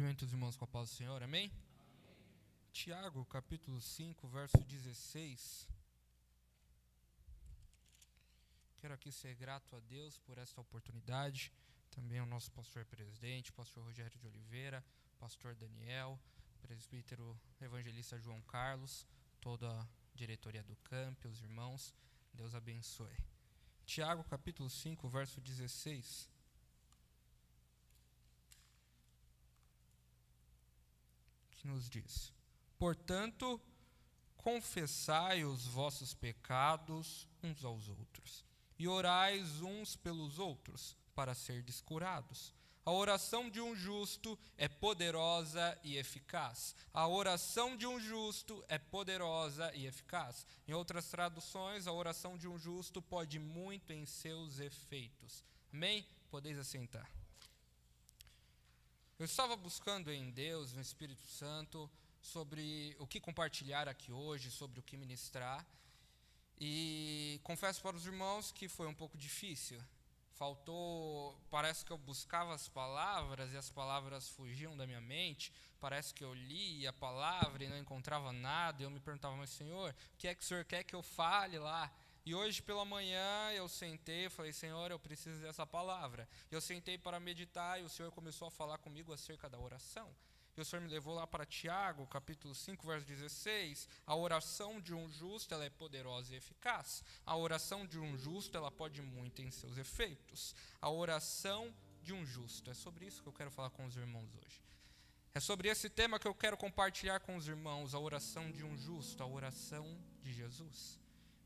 Cumprimento os irmãos com a paz do Senhor, amém? Tiago, capítulo 5, verso 16. Quero aqui ser grato a Deus por esta oportunidade, também ao nosso pastor presidente, pastor Rogério de Oliveira, pastor Daniel, presbítero evangelista João Carlos, toda a diretoria do campo, os irmãos, Deus abençoe. Tiago, capítulo 5, verso 16. Que nos diz: portanto, confessai os vossos pecados uns aos outros, e orais uns pelos outros, para serdes curados. A oração de um justo é poderosa e eficaz. A oração de um justo é poderosa e eficaz. Em outras traduções, a oração de um justo pode muito em seus efeitos. Amém? Podeis assentar. Eu estava buscando em Deus, no Espírito Santo, sobre o que compartilhar aqui hoje, sobre o que ministrar. E confesso para os irmãos que foi um pouco difícil. Parece que eu buscava as palavras e as palavras fugiam da minha mente. Parece que eu li a palavra e não encontrava nada. E eu me perguntava, mas Senhor, o que é que o Senhor quer que eu fale lá? E hoje pela manhã eu sentei e falei, Senhor, eu preciso dessa palavra. Eu sentei para meditar e o Senhor começou a falar comigo acerca da oração. E o Senhor me levou lá para Tiago, capítulo 5, verso 16. A oração de um justo, ela é poderosa e eficaz. A oração de um justo, ela pode muito em seus efeitos. A oração de um justo. É sobre isso que eu quero falar com os irmãos hoje. É sobre esse tema que eu quero compartilhar com os irmãos, a oração de um justo, a oração de Jesus.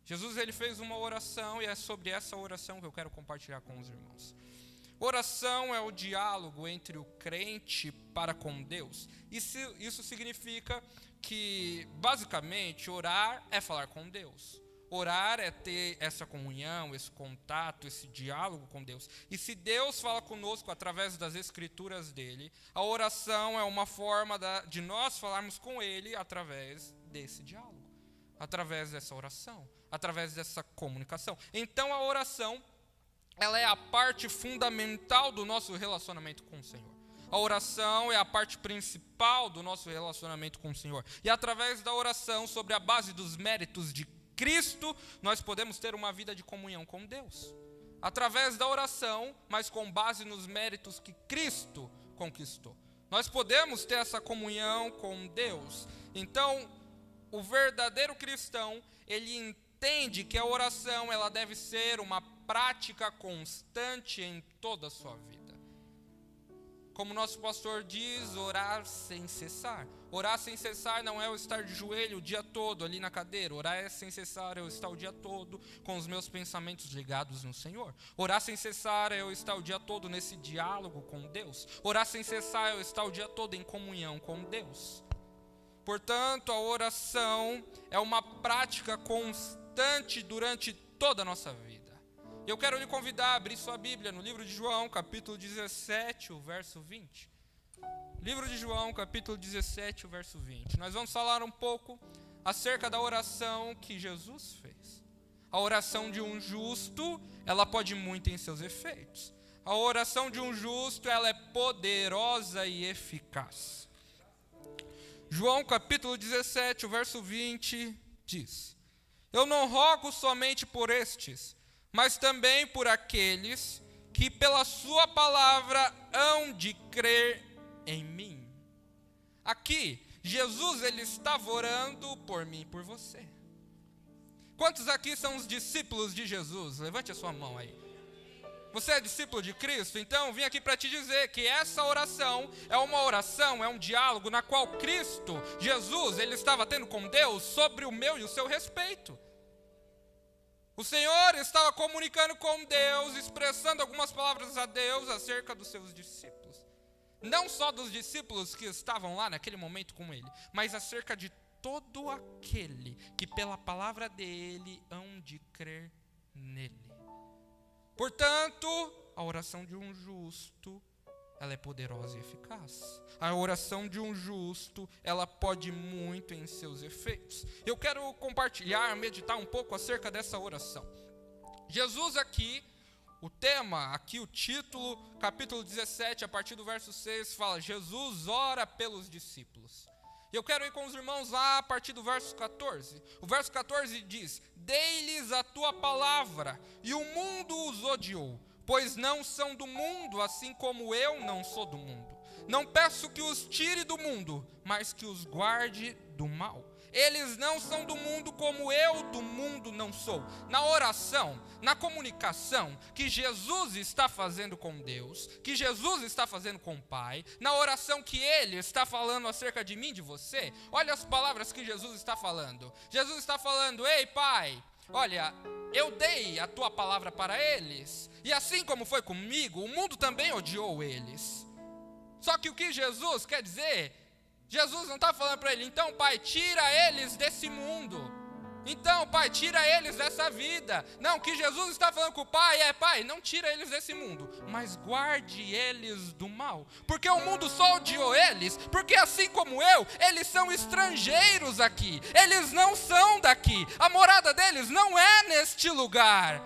Jesus, ele fez uma oração e é sobre essa oração que eu quero compartilhar com os irmãos. Oração é o diálogo entre o crente para com Deus. Isso significa que, basicamente, orar é falar com Deus. Orar é ter essa comunhão, esse contato, esse diálogo com Deus. E se Deus fala conosco através das escrituras dele, a oração é uma forma de nós falarmos com ele através desse diálogo, através dessa oração, através dessa comunicação. Então a oração, ela é a parte fundamental do nosso relacionamento com o Senhor. A oração é a parte principal do nosso relacionamento com o Senhor. E através da oração, sobre a base dos méritos de Cristo, nós podemos ter uma vida de comunhão com Deus. Através da oração, mas com base nos méritos que Cristo conquistou. Nós podemos ter essa comunhão com Deus. Então, o verdadeiro cristão, ele entende que a oração, ela deve ser uma prática constante em toda a sua vida. Como nosso pastor diz, orar sem cessar. Orar sem cessar não é eu estar de joelho o dia todo ali na cadeira. Orar é sem cessar eu estar o dia todo com os meus pensamentos ligados no Senhor. Orar sem cessar é eu estar o dia todo nesse diálogo com Deus. Orar sem cessar é eu estar o dia todo em comunhão com Deus. Portanto, a oração é uma prática constante durante toda a nossa vida. Eu quero lhe convidar a abrir sua Bíblia no livro de João, capítulo 17, o verso 20. Livro de João, capítulo 17, o verso 20. Nós vamos falar um pouco acerca da oração que Jesus fez. A oração de um justo, ela pode muito em seus efeitos. A oração de um justo, ela é poderosa e eficaz. João capítulo 17, o verso 20 diz: eu não rogo somente por estes, mas também por aqueles que pela sua palavra hão de crer em mim. Aqui, Jesus, ele estava orando por mim e por você. Quantos aqui são os discípulos de Jesus? Levante a sua mão aí. Você é discípulo de Cristo? Então vim aqui para te dizer que essa oração é uma oração, é um diálogo na qual Cristo, Jesus, ele estava tendo com Deus sobre o meu e o seu respeito. O Senhor estava comunicando com Deus, expressando algumas palavras a Deus acerca dos seus discípulos. Não só dos discípulos que estavam lá naquele momento com ele, mas acerca de todo aquele que pela palavra dele hão de crer nele. Portanto, a oração de um justo, ela é poderosa e eficaz. A oração de um justo, ela pode muito em seus efeitos. Eu quero compartilhar, meditar um pouco acerca dessa oração. Jesus aqui, O tema, aqui o título, capítulo 17, a partir do verso 6, fala: Jesus ora pelos discípulos. E eu quero ir com os irmãos lá a partir do verso 14. O verso 14 diz: Dei-lhes a tua palavra, e o mundo os odiou, pois não são do mundo, assim como eu não sou do mundo. Não peço que os tire do mundo, mas que os guarde do mal. Eles não são do mundo como eu do mundo não sou. Na oração, na comunicação que Jesus está fazendo com Deus, que Jesus está fazendo com o Pai, na oração que Ele está falando acerca de mim, de você, olha as palavras que Jesus está falando. Jesus está falando: ei Pai, olha, eu dei a tua palavra para eles, e assim como foi comigo, o mundo também odiou eles. Só que o que Jesus quer dizer... Jesus não está falando para ele: então Pai, tira eles desse mundo, então Pai, tira eles dessa vida. Não, o que Jesus está falando com o Pai é: Pai, não tira eles desse mundo, mas guarde eles do mal. Porque o mundo só odiou eles, porque assim como eu, eles são estrangeiros aqui, eles não são daqui, a morada deles não é neste lugar.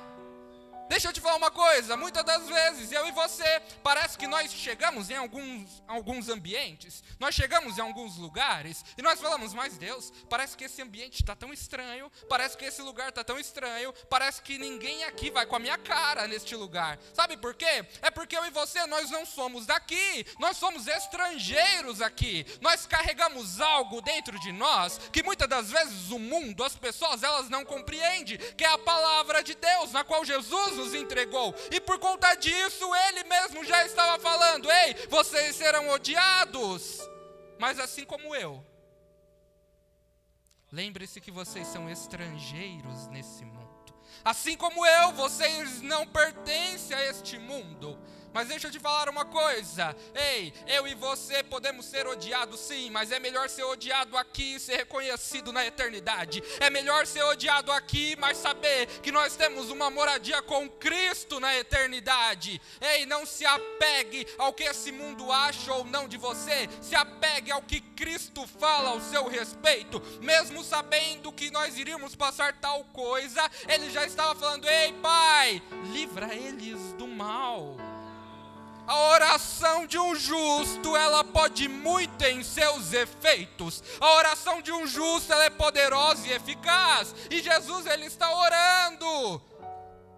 Deixa eu te falar uma coisa, muitas das vezes, eu e você, parece que nós chegamos em alguns ambientes, nós chegamos em alguns lugares, e nós falamos: mas Deus, parece que esse ambiente está tão estranho, parece que esse lugar está tão estranho, parece que ninguém aqui vai com a minha cara neste lugar. Sabe por quê? É porque eu e você, nós não somos daqui, nós somos estrangeiros aqui, nós carregamos algo dentro de nós, que muitas das vezes o mundo, as pessoas, elas não compreendem, que é a palavra de Deus, na qual Jesus nos entregou, e por conta disso ele mesmo já estava falando: ei, vocês serão odiados, mas assim como eu, lembre-se que vocês são estrangeiros nesse mundo, assim como eu, vocês não pertencem a este mundo. Mas deixa eu te falar uma coisa: ei, eu e você podemos ser odiados sim, mas é melhor ser odiado aqui e ser reconhecido na eternidade. É melhor ser odiado aqui, mas saber que nós temos uma moradia com Cristo na eternidade. Ei, não se apegue ao que esse mundo acha ou não de você, se apegue ao que Cristo fala ao seu respeito. Mesmo sabendo que nós iríamos passar tal coisa, ele já estava falando: ei Pai, livra eles do mal. A oração de um justo, ela pode muito em seus efeitos. A oração de um justo, ela é poderosa e eficaz. E Jesus, ele está orando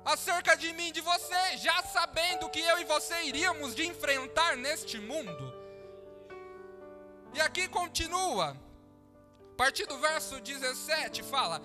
acerca de mim, de você, já sabendo que eu e você iríamos de enfrentar neste mundo. E aqui continua, a partir do verso 17 fala: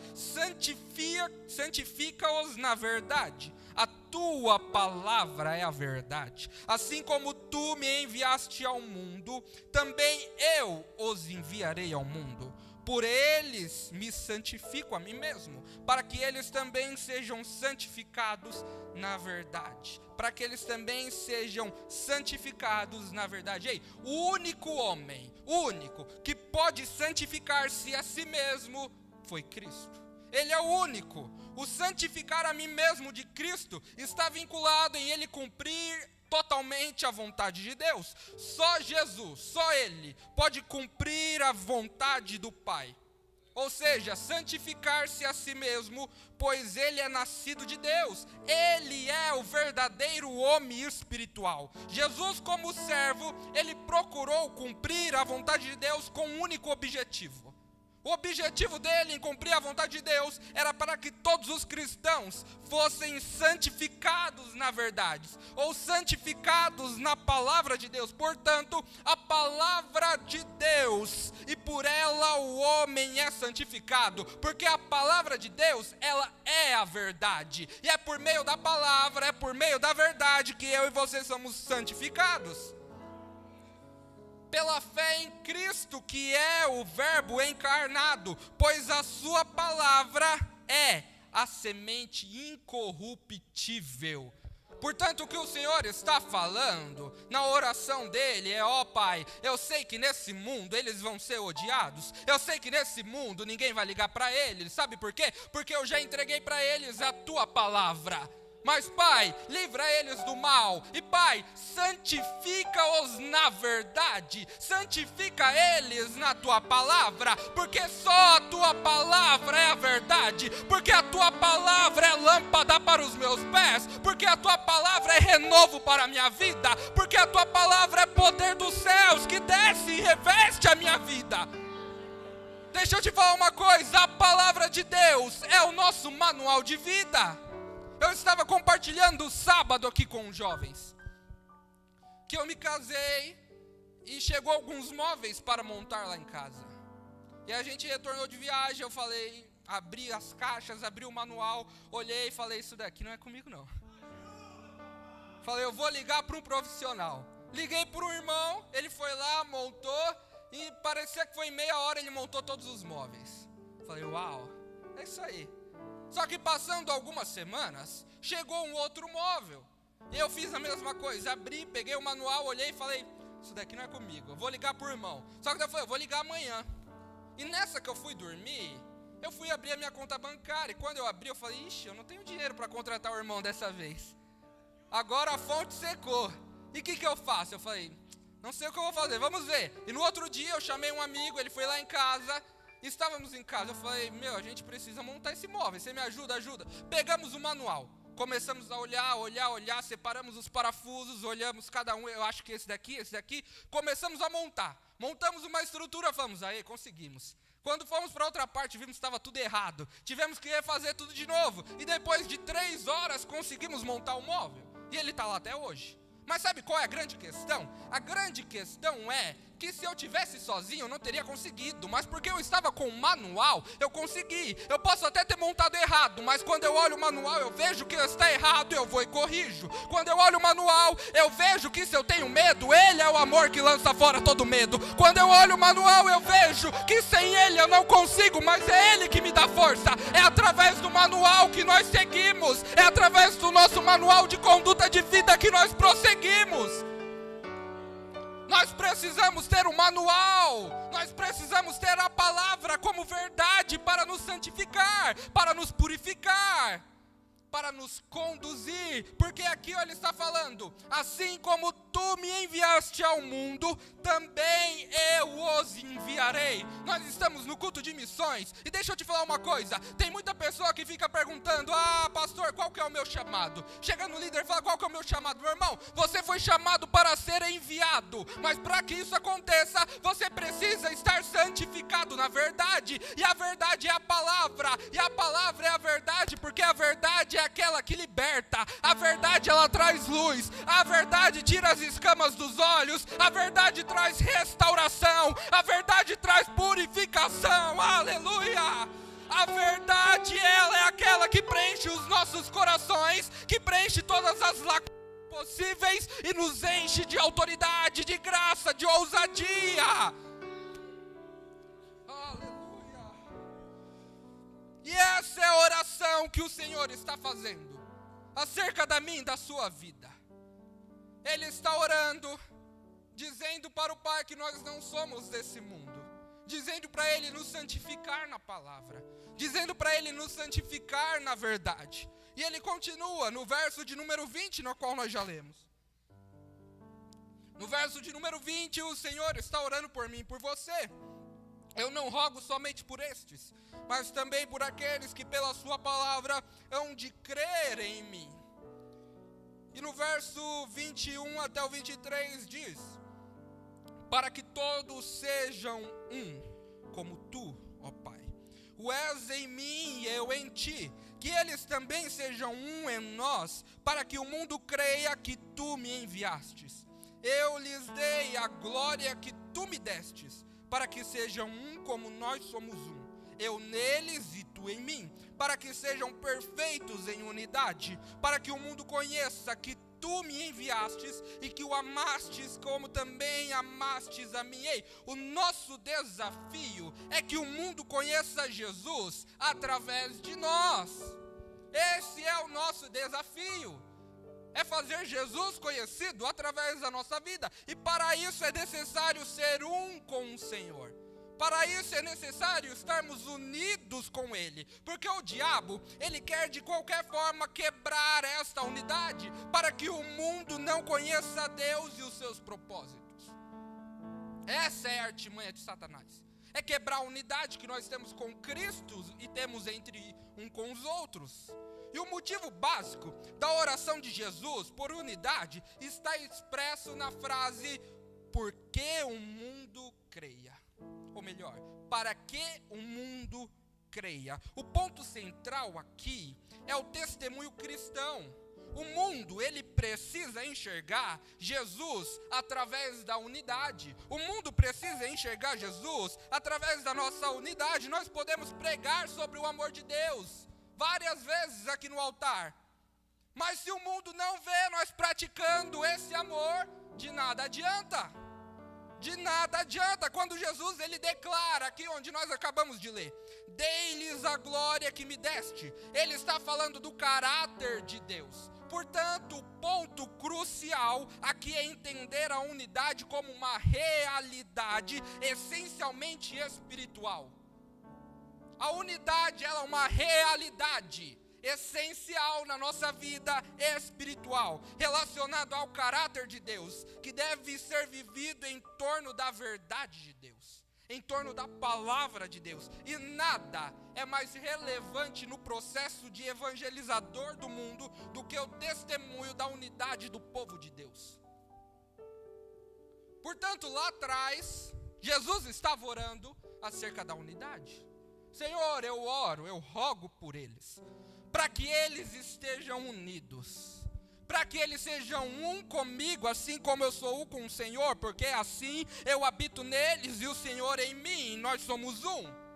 santifica-os na verdade. A tua palavra é a verdade. Assim como tu me enviaste ao mundo, também eu os enviarei ao mundo. Por eles me santifico a mim mesmo, para que eles também sejam santificados na verdade. Para que eles também sejam santificados na verdade. Ei, o único homem, o único que pode santificar-se a si mesmo foi Cristo. Ele é o único. O santificar a mim mesmo de Cristo está vinculado em ele cumprir totalmente a vontade de Deus. Só Jesus, só Ele pode cumprir a vontade do Pai. Ou seja, santificar-se a si mesmo, pois ele é nascido de Deus. Ele é o verdadeiro homem espiritual. Jesus, como servo, ele procurou cumprir a vontade de Deus com um único objetivo. O objetivo dele em cumprir a vontade de Deus era para que todos os cristãos fossem santificados na verdade, ou santificados na palavra de Deus. Portanto, a palavra de Deus, e por ela o homem é santificado, porque a palavra de Deus, ela é a verdade, e é por meio da palavra, é por meio da verdade que eu e você somos santificados. Pela fé em Cristo, que é o verbo encarnado, pois a sua palavra é a semente incorruptível. Portanto, o que o Senhor está falando na oração dele é: ó Pai, eu sei que nesse mundo eles vão ser odiados, eu sei que nesse mundo ninguém vai ligar para eles, sabe por quê? Porque eu já entreguei para eles a tua palavra. Mas, Pai, livra eles do mal. E, Pai, santifica-os na verdade. Santifica eles na Tua palavra. Porque só a Tua palavra é a verdade. Porque a Tua palavra é lâmpada para os meus pés. Porque a Tua palavra é renovo para a minha vida. Porque a Tua palavra é poder dos céus que desce e reveste a minha vida. Deixa eu te falar uma coisa. A palavra de Deus é o nosso manual de vida. Eu estava compartilhando sábado aqui com os jovens que eu me casei e chegou alguns móveis para montar lá em casa. E a gente retornou de viagem, eu falei, abri as caixas, abri o manual, olhei e falei, isso daqui não é comigo não. Falei, eu vou ligar para um profissional. Liguei para um irmão, ele foi lá, montou e parecia que foi em meia hora ele montou todos os móveis. Falei, uau, é isso aí. Só que passando algumas semanas, chegou um outro móvel. E eu fiz a mesma coisa, abri, peguei o manual, olhei e falei, isso daqui não é comigo, eu vou ligar pro irmão. Só que eu falei, eu vou ligar amanhã. E nessa que eu fui dormir, eu fui abrir a minha conta bancária. E quando eu abri, eu falei, ixi, eu não tenho dinheiro para contratar o irmão dessa vez. Agora a fonte secou. E o que eu faço? Eu falei, não sei o que eu vou fazer, vamos ver. E no outro dia eu chamei um amigo, ele foi lá em casa. Estávamos em casa, eu falei, a gente precisa montar esse móvel, você me ajuda? Ajuda. Pegamos o manual, começamos a olhar, separamos os parafusos, olhamos cada um, eu acho que esse daqui, começamos a montar. Montamos uma estrutura, falamos, aí, conseguimos. Quando fomos para outra parte, vimos que estava tudo errado, tivemos que refazer tudo de novo. E depois de 3 horas, conseguimos montar o móvel, e ele está lá até hoje. Mas sabe qual é a grande questão? A grande questão é que se eu tivesse sozinho eu não teria conseguido, mas porque eu estava com o manual, eu consegui. Eu posso até ter montado errado, mas quando eu olho o manual eu vejo que está errado, eu vou e corrijo. Quando eu olho o manual, eu vejo que se eu tenho medo, ele é o amor que lança fora todo medo. Quando eu olho o manual, eu vejo que sem ele eu não consigo, mas é ele que me dá força. É através do manual que nós seguimos, é através do nosso manual de conduta de vida que nós prosseguimos. Nós precisamos ter um manual, nós precisamos ter a palavra como verdade para nos santificar, para nos purificar, para nos conduzir, porque aqui ele está falando, assim como tu me enviaste ao mundo, também eu os enviarei. Nós estamos no culto de missões, e deixa eu te falar uma coisa, tem muita pessoa que fica perguntando, pastor, qual que é o meu chamado? Chega no líder e fala, qual que é o meu chamado? Meu irmão, você foi chamado para ser enviado, mas para que isso aconteça, você precisa estar santificado na verdade, e a verdade é a palavra, e a palavra é a verdade, porque a verdade é aquela que liberta, a verdade ela traz luz, a verdade tira as escamas dos olhos, a verdade traz restauração, a verdade traz purificação, aleluia! A verdade ela é aquela que preenche os nossos corações, que preenche todas as lacunas possíveis e nos enche de autoridade, de graça, de ousadia. E essa é a oração que o Senhor está fazendo acerca da minha e da sua vida. Ele está orando, dizendo para o Pai que nós não somos desse mundo, dizendo para Ele nos santificar na palavra, dizendo para Ele nos santificar na verdade. E Ele continua no verso de número 20, no qual nós já lemos. No verso de número 20, o Senhor está orando por mim e por você. Eu não rogo somente por estes, mas também por aqueles que pela sua palavra hão de crer em mim. E no verso 21 até o 23 diz, para que todos sejam um, como tu, ó Pai, o és em mim e eu em ti, que eles também sejam um em nós, para que o mundo creia que tu me enviastes. Eu lhes dei a glória que tu me destes, para que sejam um como nós somos um, eu neles e tu em mim, para que sejam perfeitos em unidade, para que o mundo conheça que tu me enviastes e que o amastes como também amastes a mim. Ei, o nosso desafio é que o mundo conheça Jesus através de nós. Esse é o nosso desafio. É fazer Jesus conhecido através da nossa vida. E para isso é necessário ser um com o Senhor. Para isso é necessário estarmos unidos com Ele, porque o diabo, ele quer de qualquer forma quebrar esta unidade, para que o mundo não conheça a Deus e os seus propósitos. Essa é a artimanha de Satanás, é quebrar a unidade que nós temos com Cristo e temos entre um com os outros. E o motivo básico da oração de Jesus por unidade está expresso na frase, porque o mundo creia. Ou melhor, para que o mundo creia. O ponto central aqui é o testemunho cristão. O mundo, ele precisa enxergar Jesus através da unidade. O mundo precisa enxergar Jesus através da nossa unidade. Nós podemos pregar sobre o amor de Deus várias vezes aqui no altar. Mas se o mundo não vê nós praticando esse amor, de nada adianta. De nada adianta. Quando Jesus ele declara aqui onde nós acabamos de ler, dei-lhes a glória que me deste, ele está falando do caráter de Deus. Portanto, o ponto crucial aqui é entender a unidade como uma realidade essencialmente espiritual. A unidade ela é uma realidade essencial na nossa vida espiritual, relacionado ao caráter de Deus, que deve ser vivido em torno da verdade de Deus, em torno da palavra de Deus. E nada é mais relevante no processo de evangelizador do mundo do que o testemunho da unidade do povo de Deus. Portanto, lá atrás, Jesus estava orando acerca da unidade. Senhor, eu oro, eu rogo por eles, para que eles estejam unidos, para que eles sejam um comigo, assim como eu sou um com o Senhor, porque assim eu habito neles e o Senhor em mim, e nós somos um.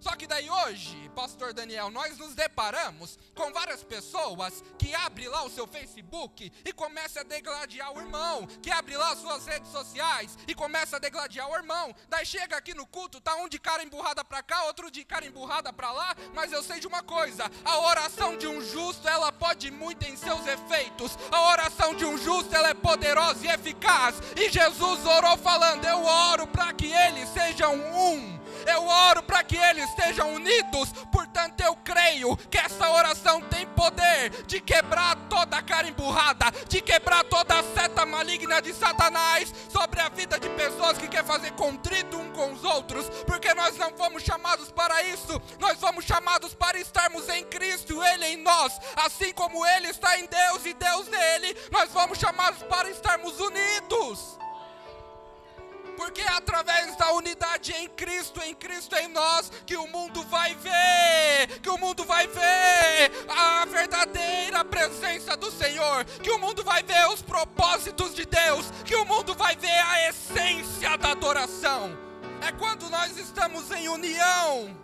Só que daí hoje, pastor Daniel, nós nos deparamos com várias pessoas que abrem lá o seu Facebook e começam a degladiar o irmão, que abre lá as suas redes sociais e começa a degladiar o irmão. Daí chega aqui no culto, tá um de cara emburrada para cá, outro de cara emburrada para lá, mas eu sei de uma coisa, a oração de um justo, ela pode muito em seus efeitos. A oração de um justo, ela é poderosa e eficaz. E Jesus orou falando, eu oro para que eles sejam um. Eu oro para que eles estejam unidos. Portanto eu creio que essa oração tem poder de quebrar toda a cara emburrada, de quebrar toda a seta maligna de Satanás sobre a vida de pessoas que querem fazer contrito um com os outros, porque nós não fomos chamados para isso. Nós fomos chamados para estarmos em Cristo, Ele em nós, assim como Ele está em Deus e Deus nele. Nós fomos chamados para estarmos unidos, porque é através da unidade em Cristo em nós, que o mundo vai ver, a verdadeira presença do Senhor, que o mundo vai ver os propósitos de Deus, que o mundo vai ver a essência da adoração. É quando nós estamos em união.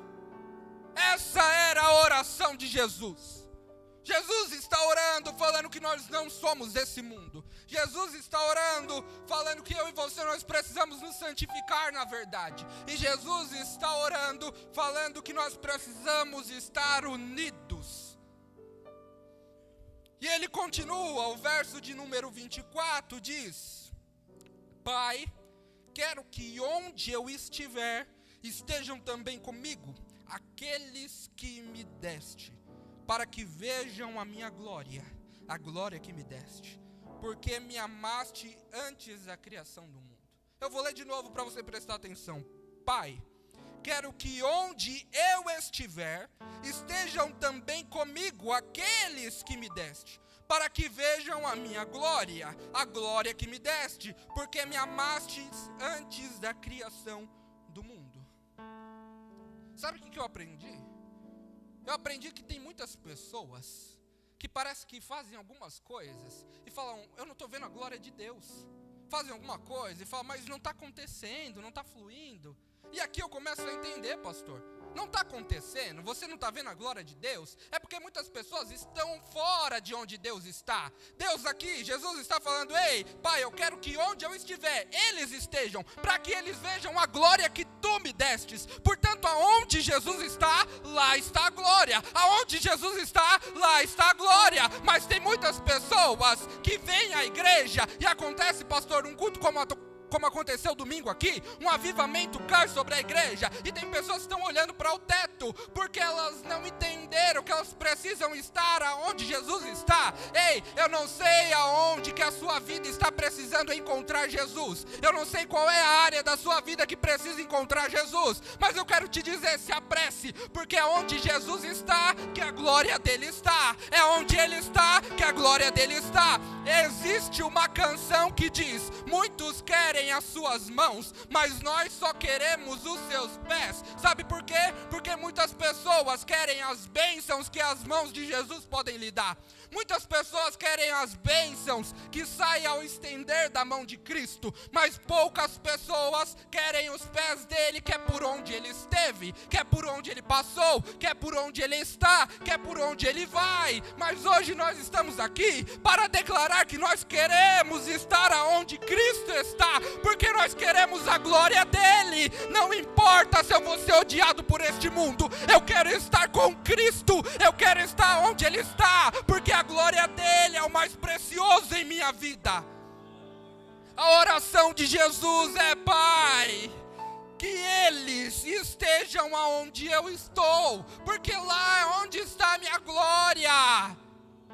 Essa era a oração de Jesus. Jesus está orando, falando que nós não somos desse mundo. Jesus está orando, falando que eu e você, nós precisamos nos santificar na verdade. E Jesus está orando, falando que nós precisamos estar unidos. E ele continua, o verso de número 24 diz: Pai, quero que onde eu estiver, estejam também comigo aqueles que me deste, para que vejam a minha glória, a glória que me deste, porque me amaste antes da criação do mundo. Eu vou ler de novo para você prestar atenção. Pai, quero que onde eu estiver, estejam também comigo aqueles que me deste, para que vejam a minha glória, a glória que me deste, porque me amaste antes da criação do mundo. Sabe o que eu aprendi? Eu aprendi que tem muitas pessoas que parece que fazem algumas coisas e falam, eu não estou vendo a glória de Deus. Fazem alguma coisa e falam, mas não está acontecendo, não está fluindo. E aqui eu começo a entender, pastor. Não está acontecendo, você não está vendo a glória de Deus, é porque muitas pessoas estão fora de onde Deus está. Deus aqui, Jesus está falando, ei, Pai, eu quero que onde eu estiver, eles estejam, para que eles vejam a glória que tu me destes. Portanto, aonde Jesus está, lá está a glória. Aonde Jesus está, lá está a glória. Mas tem muitas pessoas que vêm à igreja e acontece, pastor, um culto como como aconteceu domingo aqui, um avivamento cai sobre a igreja, e tem pessoas que estão olhando para o teto, porque elas não entenderam que elas precisam estar aonde Jesus está. Ei, eu não sei aonde que a sua vida está precisando encontrar Jesus, eu não sei qual é a área da sua vida que precisa encontrar Jesus, mas eu quero te dizer, se apresse, porque é onde Jesus está, que a glória dele está, é onde ele está, que a glória dele está. Existe uma canção que diz: muitos querem as suas mãos, mas nós só queremos os seus pés. Sabe por quê? Porque muitas pessoas querem as bênçãos que as mãos de Jesus podem lhe dar. Muitas pessoas querem as bênçãos que saem ao estender da mão de Cristo, mas poucas pessoas querem os pés dele, que é por onde ele esteve, que é por onde ele passou, que é por onde ele está, que é por onde ele vai. Mas hoje nós estamos aqui para declarar que nós queremos estar aonde Cristo está, porque nós queremos a glória dele. Não importa se eu vou ser odiado por este mundo, eu quero estar com Cristo, eu quero estar onde ele está, porque a glória dele é o mais precioso em minha vida. A oração de Jesus é: Pai, que eles estejam aonde eu estou, porque lá é onde está a minha glória.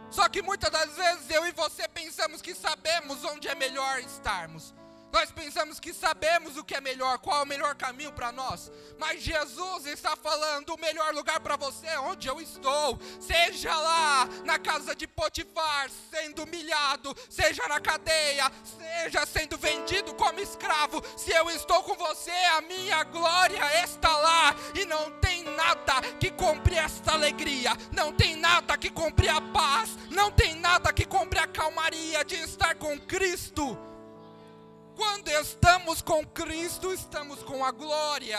Só que muitas das vezes eu e você pensamos que sabemos onde é melhor estarmos. Nós pensamos que sabemos o que é melhor, qual é o melhor caminho para nós. Mas Jesus está falando: o melhor lugar para você é onde eu estou. Seja lá na casa de Potifar, sendo humilhado, seja na cadeia, seja sendo vendido como escravo. Se eu estou com você, a minha glória está lá. E não tem nada que compre esta alegria, não tem nada que compre a paz, não tem nada que compre a calmaria de estar com Cristo. Quando estamos com Cristo, estamos com a glória.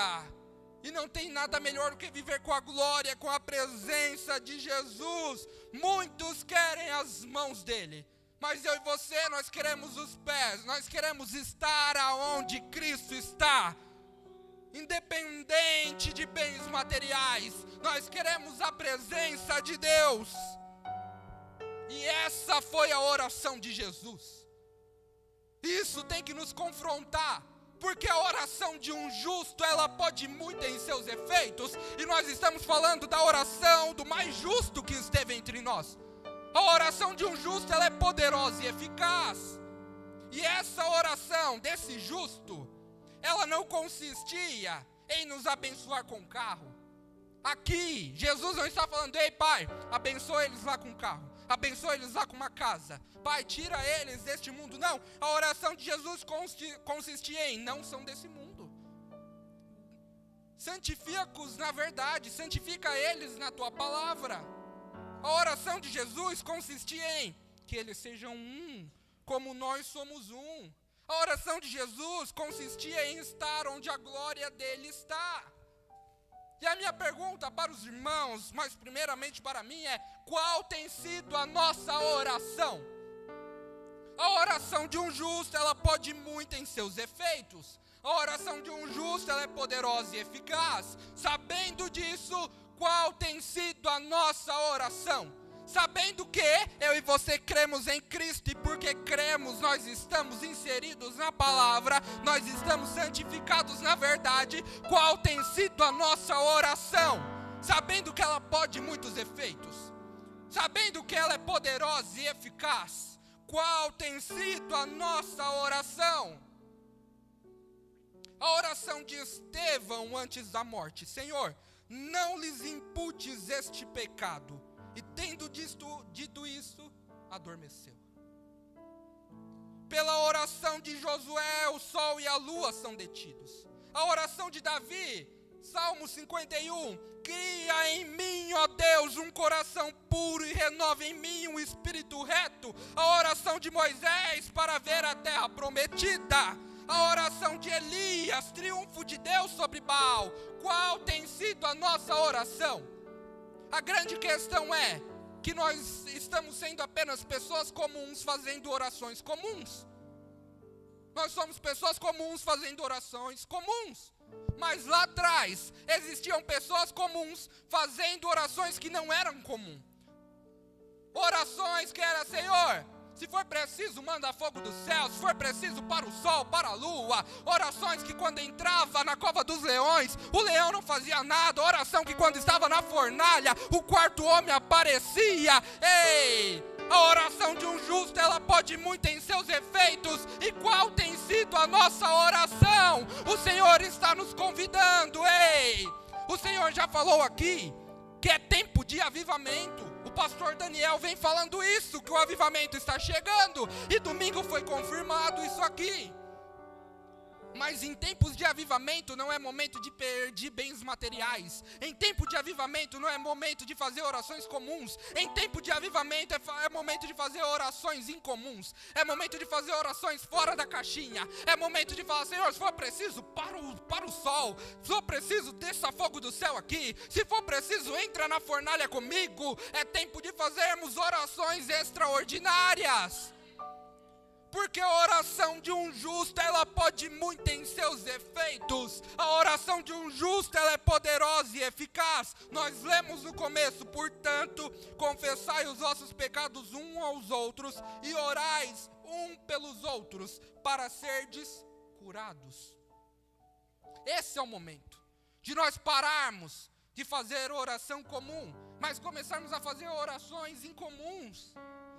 E não tem nada melhor do que viver com a glória, com a presença de Jesus. Muitos querem as mãos dele, mas eu e você, nós queremos os pés. Nós queremos estar aonde Cristo está. Independente de bens materiais, nós queremos a presença de Deus. E essa foi a oração de Jesus. Isso tem que nos confrontar, porque a oração de um justo, ela pode muito em seus efeitos, e nós estamos falando da oração do mais justo que esteve entre nós. A oração de um justo, ela é poderosa e eficaz. E essa oração desse justo, ela não consistia em nos abençoar com carro. Aqui, Jesus não está falando: ei, Pai, abençoa eles lá com carro, abençoa eles lá com uma casa, Pai, tira eles deste mundo. Não, a oração de Jesus consistia em: não são desse mundo, santifica-os na verdade, santifica eles na tua palavra. A oração de Jesus consistia em que eles sejam um, como nós somos um. A oração de Jesus consistia em estar onde a glória dele está. E a minha pergunta para os irmãos, mas primeiramente para mim, é: qual tem sido a nossa oração? A oração de um justo, ela pode muito em seus efeitos. A oração de um justo, ela é poderosa e eficaz. Sabendo disso, qual tem sido a nossa oração? Sabendo que eu e você cremos em Cristo, e porque cremos, nós estamos inseridos na palavra, nós estamos santificados na verdade. Qual tem sido a nossa oração? Sabendo que ela pode muitos efeitos, sabendo que ela é poderosa e eficaz, qual tem sido a nossa oração? A oração de Estevão antes da morte: Senhor, não lhes imputes este pecado. E tendo dito isso, adormeceu. Pela oração de Josué, o sol e a lua são detidos. A oração de Davi, Salmo 51, cria em mim, ó Deus, um coração puro e renova em mim um espírito reto. A oração de Moisés para ver a terra prometida. A oração de Elias, triunfo de Deus sobre Baal. Qual tem sido a nossa oração? A grande questão é que nós estamos sendo apenas pessoas comuns fazendo orações comuns. Nós somos pessoas comuns fazendo orações comuns. Mas lá atrás existiam pessoas comuns fazendo orações que não eram comuns. Orações que era: Senhor, Se for preciso, manda fogo do céu. Se for preciso, para o sol, para a lua. Orações que quando entrava na cova dos leões, o leão não fazia nada. Oração que quando estava na fornalha, o quarto homem aparecia. Ei! A oração de um justo, ela pode muito em seus efeitos. E qual tem sido a nossa oração? O Senhor está nos convidando. Ei! O Senhor já falou aqui que é tempo de avivamento. O pastor Daniel vem falando isso, que o avivamento está chegando. E domingo foi confirmado isso aqui. Mas em tempos de avivamento não é momento de perder bens materiais. Em tempo de avivamento não é momento de fazer orações comuns. Em tempo de avivamento é momento de fazer orações incomuns. É momento de fazer orações fora da caixinha. É momento de falar, Senhor, se for preciso, para o sol. Se for preciso, desça fogo do céu aqui. Se for preciso, entra na fornalha comigo. É tempo de fazermos orações extraordinárias. Porque a oração de um justo, ela pode muito em seus efeitos. A oração de um justo, ela é poderosa e eficaz. Nós lemos no começo, portanto, confessai os vossos pecados uns aos outros e orais um pelos outros para serdes curados. Esse é o momento de nós pararmos de fazer oração comum, mas começarmos a fazer orações incomuns.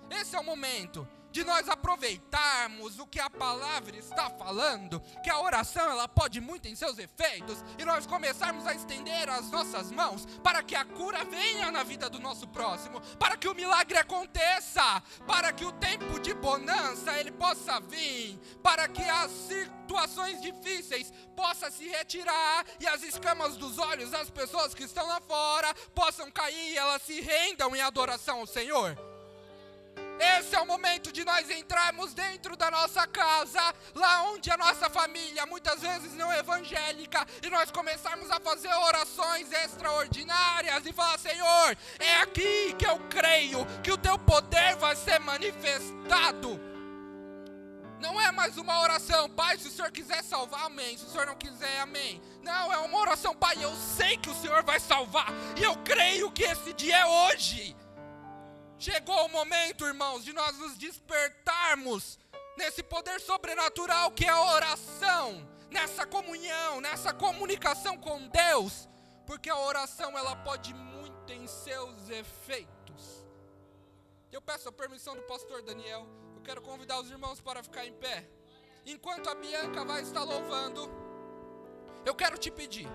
Esse é o momento de nós aproveitarmos o que a palavra está falando, que a oração ela pode muito em seus efeitos, e nós começarmos a estender as nossas mãos para que a cura venha na vida do nosso próximo, para que o milagre aconteça, para que o tempo de bonança ele possa vir, para que as situações difíceis possam se retirar e as escamas dos olhos das pessoas que estão lá fora possam cair e elas se rendam em adoração ao Senhor. Esse é o momento de nós entrarmos dentro da nossa casa, lá onde a nossa família muitas vezes não é evangélica, e nós começarmos a fazer orações extraordinárias e falar, Senhor, é aqui que eu creio que o teu poder vai ser manifestado. Não é mais uma oração, Pai, se o Senhor quiser salvar, amém. Se o Senhor não quiser, amém. Não, é uma oração, Pai, eu sei que o Senhor vai salvar, e eu creio que esse dia é hoje. Chegou o momento, irmãos, de nós nos despertarmos nesse poder sobrenatural que é a oração, nessa comunhão, nessa comunicação com Deus, porque a oração ela pode muito em seus efeitos. Eu peço a permissão do pastor Daniel, eu quero convidar os irmãos para ficar em pé. Enquanto a Bianca vai estar louvando, eu quero te pedir,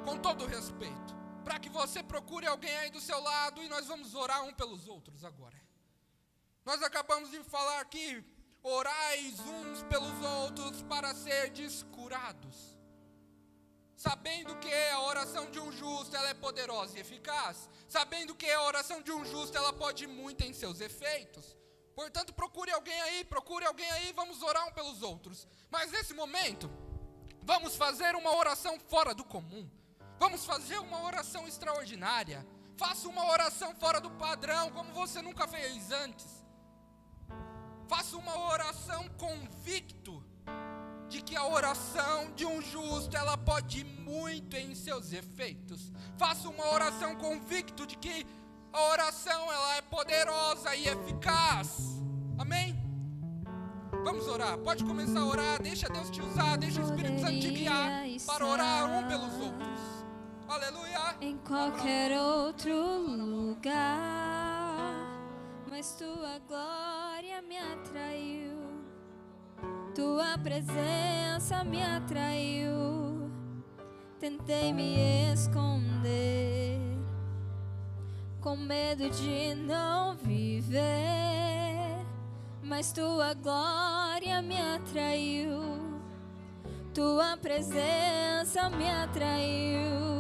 com todo respeito, para que você procure alguém aí do seu lado e nós vamos orar um pelos outros agora. Nós acabamos de falar aqui, orais uns pelos outros para serdes curados. Sabendo que a oração de um justo ela é poderosa e eficaz, sabendo que a oração de um justo ela pode muito em seus efeitos. Portanto, procure alguém aí, vamos orar um pelos outros. Mas nesse momento, vamos fazer uma oração fora do comum. Vamos fazer uma oração extraordinária. Faça uma oração fora do padrão, como você nunca fez antes. Faça uma oração convicto de que a oração de um justo, ela pode muito em seus efeitos. Faça uma oração convicto de que a oração, ela é poderosa e eficaz. Amém? Vamos orar, pode começar a orar, deixa Deus te usar, deixa o Espírito Santo te guiar para orar um pelos outros. Aleluia. Em qualquer outro lugar, mas tua glória me atraiu, tua presença me atraiu. Tentei me esconder, com medo de não viver, mas tua glória me atraiu, tua presença me atraiu.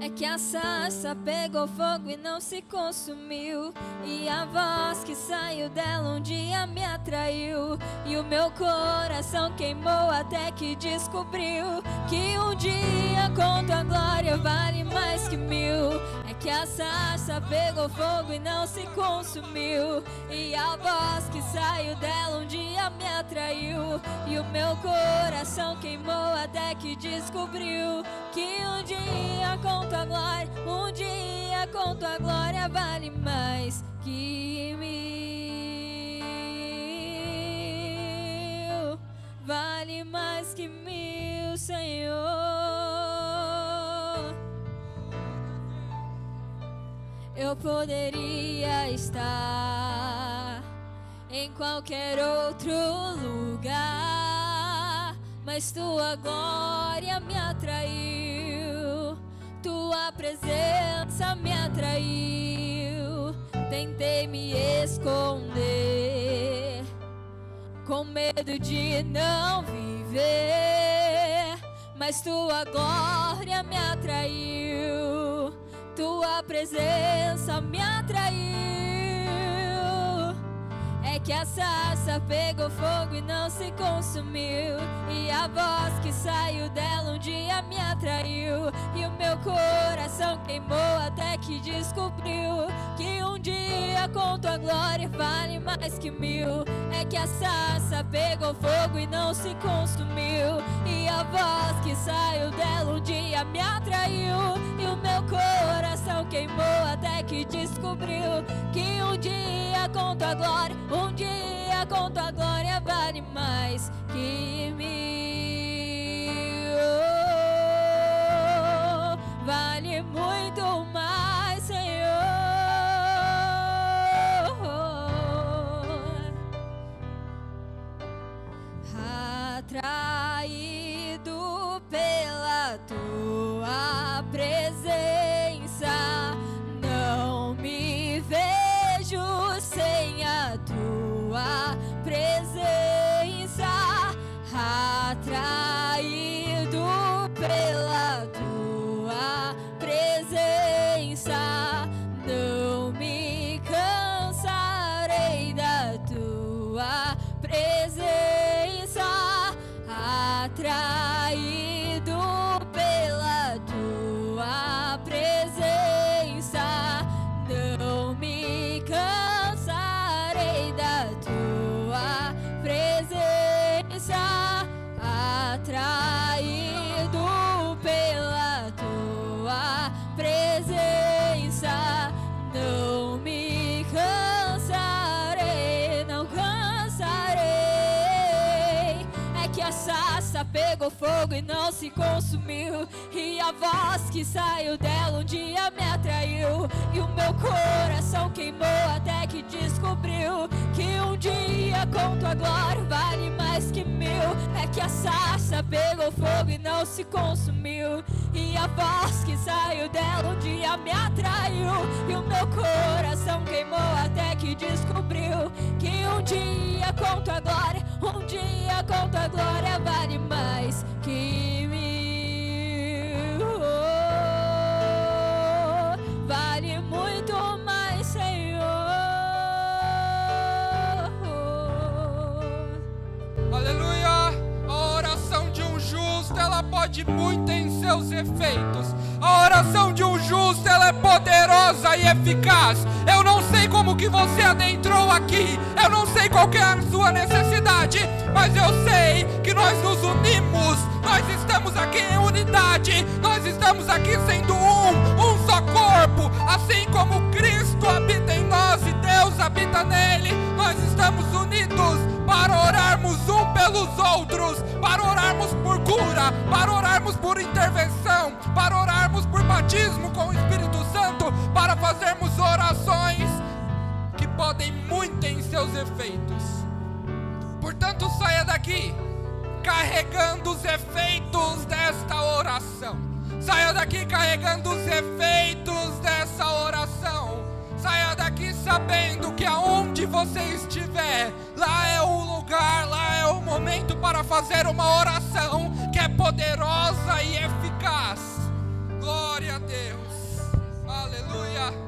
É que a sarça pegou fogo e não se consumiu, e a voz que saiu dela um dia me atraiu, e o meu coração queimou até que descobriu que um dia com tua glória vale mais que mil. É que a sarça pegou fogo e não se consumiu, e a voz que saiu dela um dia me atraiu, e o meu coração queimou até que descobriu que um dia com tua glória, um dia com tua glória vale mais que que 1000, vale mais que 1000, Senhor. Eu poderia estar em qualquer outro lugar, mas tua glória me atraiu, tua presença me atraiu. Tentei me esconder, com medo de não viver, mas tua glória me atraiu, tua presença me atraiu. É que a sarça pegou fogo e não se consumiu, e a voz que saiu dela um dia me atraiu, e o meu coração queimou até que descobriu que um dia com tua glória vale mais que 1000. É que a sarça pegou fogo e não se consumiu, e a voz que saiu dela um dia me atraiu, e o meu coração queimou até que descobriu que um dia com tua glória, um dia com tua glória vale mais que 1000. Vale muito mais, Senhor. Atraído pela tua presença, não me vejo sem a tua presença. Atraído pela tua presença, não me cansarei da tua presença. Atraído pela tua presença, não me cansarei da tua presença. Atraído pela tua presença, não me cansarei, não cansarei. É que a sarça pegou fogo e não se consumiu, e a voz que saiu dela um dia me atraiu, e o meu coração queimou até que descobriu que um dia com tua glória vale mais que 1000. É que a sarça pegou fogo e não se consumiu, e a voz que saiu dela um dia me atraiu, e o meu coração queimou até que descobriu que um dia com tua glória, um dia com tua glória vale mais que 1000. Vale muito mais, Senhor. Aleluia! A oração de um justo, ela pode muito em seus efeitos. A oração de um justo, ela é poderosa e eficaz. Eu não sei como que você adentrou aqui, eu não sei qual que é a sua necessidade, mas eu sei que nós nos unimos, nós estamos aqui em unidade, nós estamos aqui sendo um só corpo, assim como Cristo habita em nós e Deus habita nele. Nós estamos unidos para orarmos um pelos outros, para orarmos por cura, para orarmos por intervenção, para orarmos por batismo com o Espírito Santo, para fazermos orações que podem muito em seus efeitos. Portanto, saia daqui carregando os efeitos desta oração. Saia daqui carregando os efeitos dessa oração. Saia daqui sabendo que aonde você estiver, lá é o lugar, lá é o momento para fazer uma oração que é poderosa e eficaz. Glória a Deus. Aleluia.